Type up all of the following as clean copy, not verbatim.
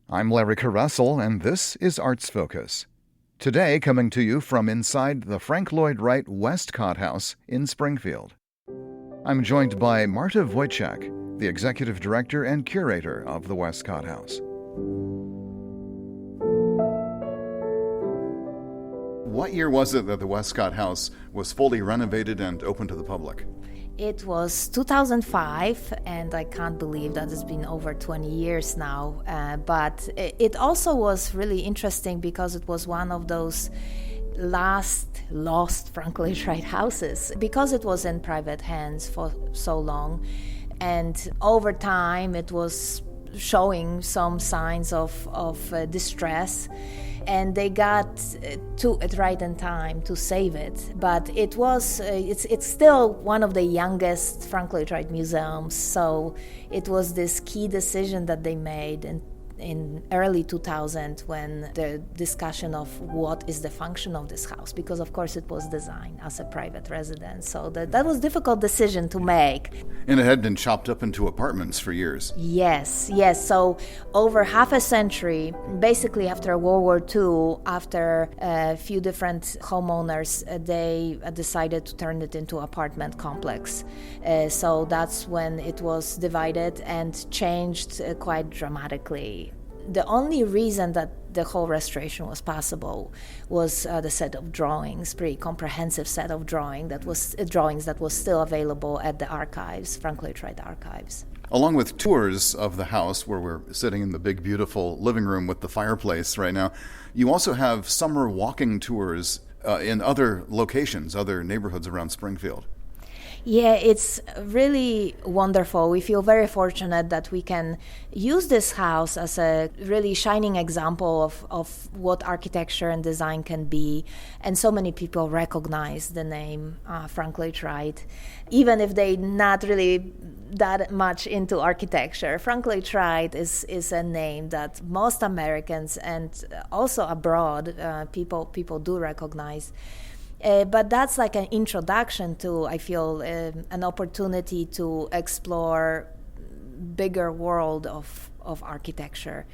I'm Larry Coressel, and this is Arts Focus. Today, coming to you from inside the Frank Lloyd Wright Westcott House in Springfield. I'm joined by Marta Wojcik, the executive director and curator of the Westcott House. What year was it that the Westcott House was fully renovated and open to the public? It was 2005, and I can't believe that it's been over 20 years now. But it also was really interesting because it was one of those last lost Frank Lloyd Wright houses, because it was in private hands for so long. And over time, it was showing some signs of distress. And they got to it right in time to save it. But it was it's still one of the youngest Frank Lloyd Wright museums. So it was this key decision that they made in early 2000 when the discussion of what is the function of this house, because of course it was designed as a private residence. So that was a difficult decision to make. And it had been chopped up into apartments for years. Yes. So over half a century, basically after World War II, after a few different homeowners, they decided to turn it into an apartment complex. So that's when it was divided and changed quite dramatically. The only reason that the whole restoration was possible was the set of drawings, pretty comprehensive set of drawings that was still available at the archives, Frank Lloyd Wright archives. Along with tours of the house, where we're sitting in the big, beautiful living room with the fireplace right now, you also have summer walking tours in other locations, other neighborhoods around Springfield. Yeah, it's really wonderful. We feel very fortunate that we can use this house as a really shining example of what architecture and design can be. And so many people recognize the name Frank Lloyd Wright, even if they're not really that much into architecture. Frank Lloyd Wright is a name that most Americans and also abroad people do recognize. But that's like an introduction to, I feel, an opportunity to explore bigger world of architecture.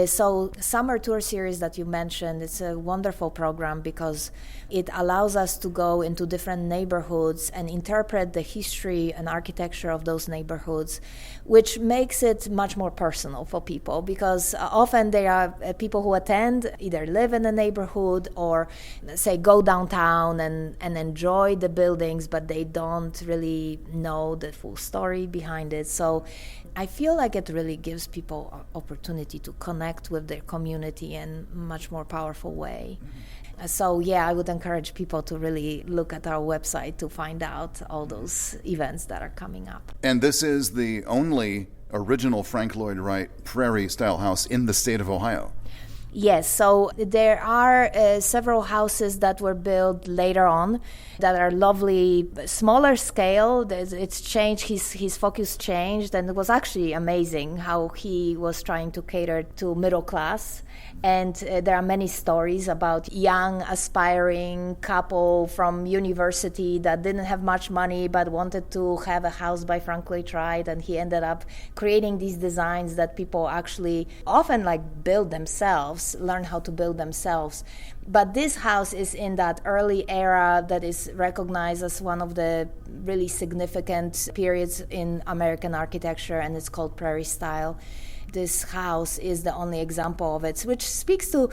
So summer tour series that you mentioned, it's a wonderful program because it allows us to go into different neighborhoods and interpret the history and architecture of those neighborhoods, which makes it much more personal for people, because often there are people who attend, either live in a neighborhood or say go downtown and enjoy the buildings, but they don't really know the full story behind it. So I feel like it really gives people an opportunity to connect with their community in a much more powerful way. So yeah, I would encourage people to really look at our website to find out all those events that are coming up. And this is the only original Frank Lloyd Wright prairie-style house in the state of Ohio. Yes, so there are several houses that were built later on that are lovely, smaller scale. It's changed, his focus changed, and it was actually amazing how he was trying to cater to middle class. And there are many stories about young, aspiring couple from university that didn't have much money but wanted to have a house by Frank Lloyd Wright, and he ended up creating these designs that people actually often build themselves, learn how to build themselves. But this house is in that early era that is recognized as one of the really significant periods in American architecture, and it's called Prairie Style. This house is the only example of it, which speaks to,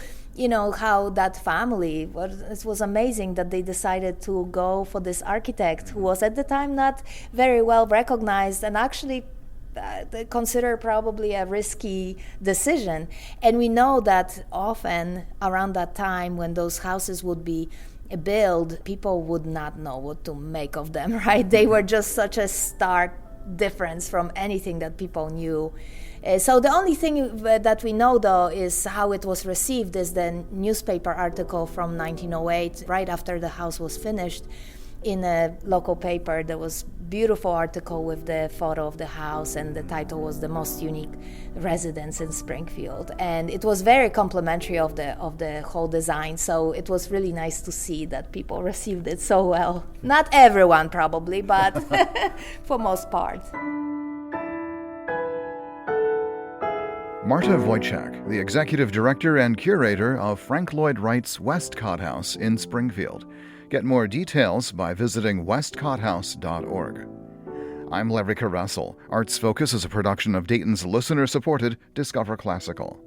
how that family, it was amazing that they decided to go for this architect who was at the time not very well recognized and actually consider probably a risky decision. And we know that often around that time when those houses would be built, people would not know what to make of them, right? They were just such a stark difference from anything that people knew. So the only thing that we know, though, is how it was received is the newspaper article from 1908, right after the house was finished. In a local paper, there was beautiful article with the photo of the house, and the title was "The Most Unique Residence in Springfield." And it was very complimentary of the whole design, so it was really nice to see that people received it so well. Not everyone, probably, but for most part. Marta Wojcik, the executive director and curator of Frank Lloyd Wright's Westcott House in Springfield. Get more details by visiting westcotthouse.org. I'm Larry Coressel. Arts Focus is a production of Dayton's listener-supported Discover Classical.